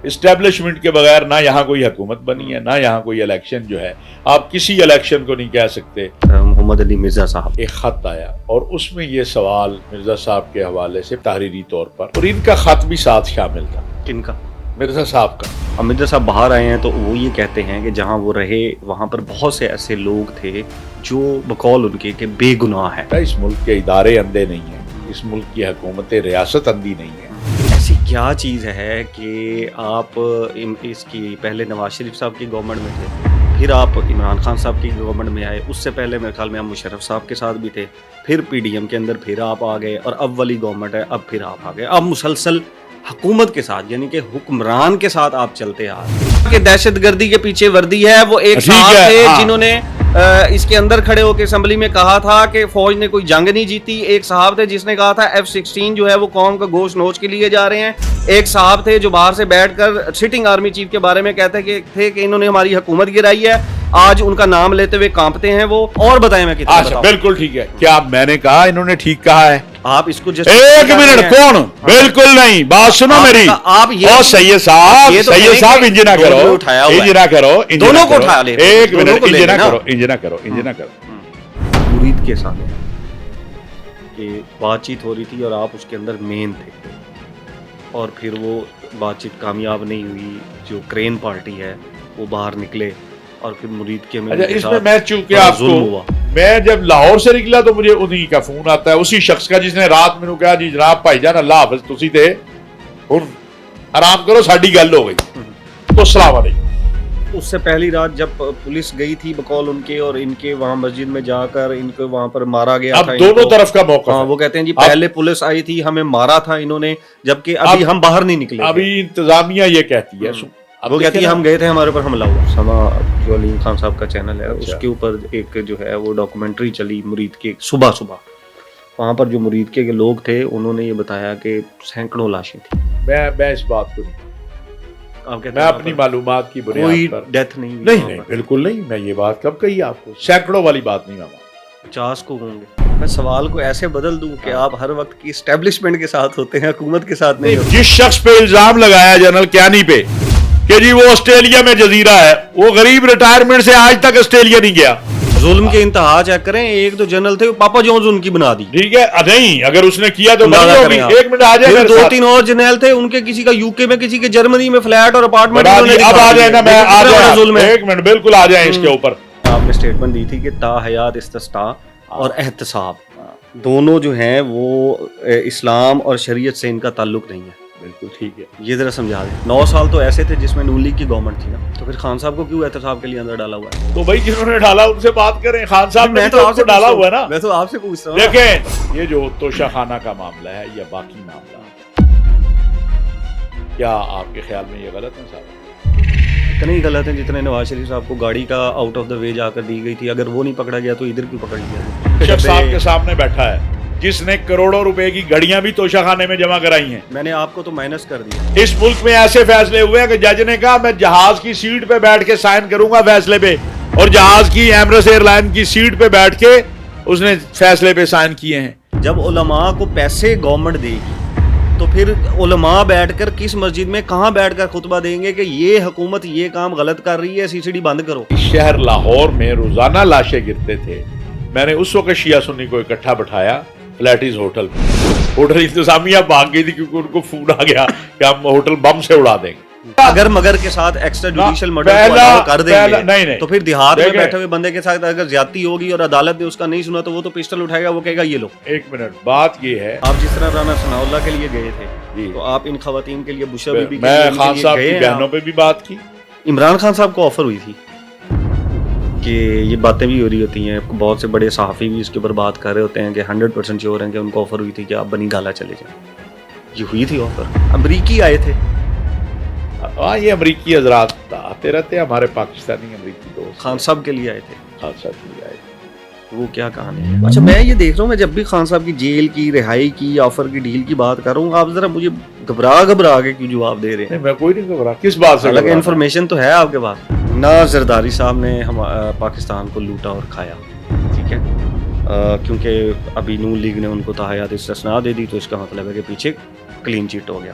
Establishment کے بغیر نہ یہاں کوئی حکومت بنی ہے، نہ یہاں کوئی الیکشن جو ہے، آپ کسی الیکشن کو نہیں کہہ سکتے۔ محمد علی مرزا صاحب ایک خط آیا اور اس میں یہ سوال مرزا صاحب کے حوالے سے تحریری طور پر، اور ان کا خط بھی ساتھ شامل تھا، کن کا؟ مرزا صاحب کا۔ اب مرزا صاحب باہر آئے ہیں تو وہ یہ کہتے ہیں کہ جہاں وہ رہے وہاں پر بہت سے ایسے لوگ تھے جو بقول ان کے کہ بے گناہ ہیں۔ اس ملک کے ادارے اندھے نہیں ہیں، اس ملک کی حکومت ریاست اندھی نہیں ہے۔ ایسی کیا چیز ہے کہ آپ اس کی پہلے نواز شریف صاحب کی گورنمنٹ میں تھے، پھر آپ عمران خان صاحب کی گورنمنٹ میں آئے، اس سے پہلے میرے خیال میں آپ مشرف صاحب کے ساتھ بھی تھے، پھر پی ڈی ایم کے اندر پھر آپ آ گئے، اور اب والی گورنمنٹ ہے، اب پھر آپ آ گئے۔ اب مسلسل حکومت کے ساتھ یعنی کہ حکمران کے ساتھ آپ چلتے آ رہے ہیں کہ دہشت گردی کے پیچھے وردی ہے۔ وہ ایک صاحب تھے جنہوں نے اس کے اندر کھڑے ہو کے اسمبلی میں کہا تھا کہ فوج نے کوئی جنگ نہیں جیتی۔ ایک صاحب تھے جس نے کہا تھا F-16 جو ہے وہ قوم کا گوشت نوچ کے لیے جا رہے ہیں۔ ایک صاحب تھے جو باہر سے بیٹھ کر سٹنگ آرمی چیف کے بارے میں کہتے تھے کہ انہوں نے ہماری حکومت گرائی ہے، آج ان کا نام لیتے ہوئے کانپتے ہیں وہ۔ اور بتائیں میں کتنا بتاؤں؟ بالکل ٹھیک ہے۔ کیا میں نے کہا انہوں نے ٹھیک کہا ہے؟ آپ اس کو ایک منٹ، کون؟ بالکل نہیں، بات سنو میری۔ آپ یہ سید صاحب انج نہ کرو، انج نہ کرو، دونوں کو اٹھا لے، ایک منٹ، انج نہ کرو، انج نہ کرو، انج نہ کرو۔ مرید کے ساتھ کہ بات چیت ہو رہی تھی اور آپ اس کے اندر مین تھے، اور پھر وہ بات چیت کامیاب نہیں ہوئی، جو کرین پارٹی ہے وہ باہر نکلے، اور پھر مرید کے میں اس میں میں چونکہ آپ کو، میں جب لاہور سے نکلا تو مجھے انہی کا فون آتا ہے، اسی شخص کا جس نے رات میں کہا جی جناب بھائی جان اللہ حافظ تسی تھے، ہن آرام کرو ساڈی گل ہو گئی، تو السلام علیکم۔ اس سے پہلی رات جب پولیس گئی تھی بقول ان کے، اور ان کے وہاں مسجد میں جا کر ان کو وہاں پر مارا گیا تھا۔ اب دونوں طرف کا موقف ہے۔ وہ کہتے ہیں جی پہلے پولیس آئی تھی ہمیں مارا تھا انہوں نے، جبکہ ابھی ہم باہر نہیں نکلے۔ ابھی انتظامیہ یہ کہتی ہے، وہ کہتی ہے ہم گئے تھے ہمارے اوپر حملہ ہوا۔ سما جو علیم خان صاحب کا چینل ہے اس کے اوپر ایک جو ہے وہ ڈاکومنٹری چلی مرید کے، صبح وہاں پر جو مرید کے لوگ تھے انہوں نے یہ بتایا کہ سینکڑوں لاشیں تھیں۔ میں اس بات کو نہیں، میں اپنی معلومات کی بنیاد پر ڈیتھ نہیں، بالکل نہیں، میں یہ بات کب کہی آپ کو، سینکڑوں والی بات نہیں ماما، 50 کو ہوں گے۔ میں سوال کو ایسے بدل دوں کہ آپ ہر وقت کی اسٹیبلشمنٹ کے ساتھ ہوتے ہیں، حکومت کے ساتھ نہیں ہوتے۔ جس شخص پہ الزام لگایا جنرل کیانی پہ کہ جی وہ آسٹریلیا میں جزیرہ ہے، وہ غریب ریٹائرمنٹ سے آج تک آسٹریلیا نہیں گیا۔ ظلم کے انتہا چیک کریں، ایک تو جنرل تھے پاپا جونز ان کی بنا دی، ٹھیک ہے، نہیں اگر اس نے کیا تو بنی ہوگی۔ ایک منٹ آ جائے، 2-3 اور جنرل تھے ان کے، کسی کا UK میں، کسی کے جرمنی میں فلیٹ اور اپارٹمنٹ۔ اب آ جائے نا، میں آ جائیں، ایک منٹ بالکل آ جائیں اس کے اوپر۔ آپ نے سٹیٹمنٹ دی تھی کہ تا حیات استسقاء اور احتساب دونوں جو ہیں وہ اسلام اور شریعت سے ان کا تعلق نہیں ہے۔ بالکل ٹھیک ہے، یہ ذرا سمجھا دیں۔ 9 سال تو ایسے تھے جس میں نون لیگ کی گورنمنٹ تھی نا، تو پھر خان صاحب کو کیوں احتساب کے لیے اندر ڈالا ہوا ہے؟ تو بھائی جنہوں نے ڈالا ان سے بات کریں، خان صاحب نے تو آپ سے ڈالا ہوا ہے نا۔ میں تو آپ سے پوچھ رہا ہوں، دیکھیں یہ جو توشہ خانہ کا معاملہ ہے یا باقی معاملہ، کیا آپ کے خیال میں یہ غلط ہے صاحب؟ اتنے ہی غلط ہیں جتنے نواز شریف صاحب کو گاڑی کا آؤٹ آف دا وے جا کر دی گئی تھی۔ اگر وہ نہیں پکڑا گیا تو ادھر کیوں پکڑ لیا؟ شخص صاحب کے سامنے بیٹھا ہے جس نے کروڑوں روپے کی گھڑیاں بھی توشہ خانے میں جمع کرائی ہیں۔ میں نے آپ کو تو مائنس کر دیا۔ اس ملک میں ایسے فیصلے ہوئے ہیں کہ جج نے کہا میں جہاز کی سیٹ پہ بیٹھ کے سائن کروں گا فیصلے پہ، اور جہاز کی ایمریٹس ایئر لائن کی سیٹ پہ بیٹھ کے اس نے فیصلے پہ سائن کیے ہیں۔ جب علماء کو پیسے گورنمنٹ دے گی تو پھر علماء بیٹھ کر کس مسجد میں کہاں بیٹھ کر خطبہ دیں گے کہ یہ حکومت یہ کام غلط کر رہی ہے، CCD بند کرو؟ شہر لاہور میں روزانہ لاشیں گرتے تھے۔ میں نے اس وقت شیعہ سنی کو اکٹھا بٹھایا فلیٹیز ہوٹل، ہوٹل انتظامیہ بھاگ گئی تھی کیونکہ ان کو فون آ گیا کہ ہم ہوٹل بم سے اڑا دیں گے۔ اگر مگر کے ساتھ ایکسٹرا جوڈیشل مرڈر کو الاؤ کر دیں گے تو پھر دیہات میں بیٹھے ہوئے بندے کے ساتھ اگر زیادتی ہوگی اور عدالت نے اس کا نہیں سنا تو وہ تو پسٹل اٹھائے گا، وہ کہے گا یہ لو۔ ایک منٹ، بات یہ ہے آپ جس طرح رانا ثناء اللہ کے لیے گئے تھے تو آپ ان خواتین کے لیے بشرا بی بی میں خان صاحب کی بہنوں پہ بھی بات کی۔ عمران خان صاحب کو آفر ہوئی تھی کہ یہ باتیں بھی ہو رہی ہوتی ہیں، بہت سے بڑے صحافی بھی اس کے اوپر بات کر رہے ہوتے ہیں کہ 100% شیور ہیں کہ ان کو آفر ہوئی تھی کہ آپ بنی گالا چلے جائیں۔ یہ ہوئی تھی آفر، امریکی آئے تھے۔ ہاں یہ امریکی حضرات آتے رہتے ہیں، ہمارے پاکستانی امریکی دوست خان صاحب کے لیے آئے تھے۔ خان صاحب کے لیے آئے تھے، وہ کیا کہانی ہے؟ اچھا میں یہ دیکھ رہا ہوں، میں جب بھی خان صاحب کی جیل کی، رہائی کی، آفر کی ڈیل کی بات کر رہا ہوں، آپ ذرا مجھے گھبرا کے کیوں جواب دے رہے ہیں؟ میں کوئی نہیں گھبرا، کس بات سے؟ الگ انفارمیشن تو ہے آپ کے پاس نا۔ زرداری صاحب نے پاکستان کو لوٹا اور کھایا، ٹھیک ہے، کیونکہ ابھی نون لیگ نے ان کو تحیات استثناء دے دی تو اس کا مطلب ہے کہ پیچھے کلین چٹ ہو گیا۔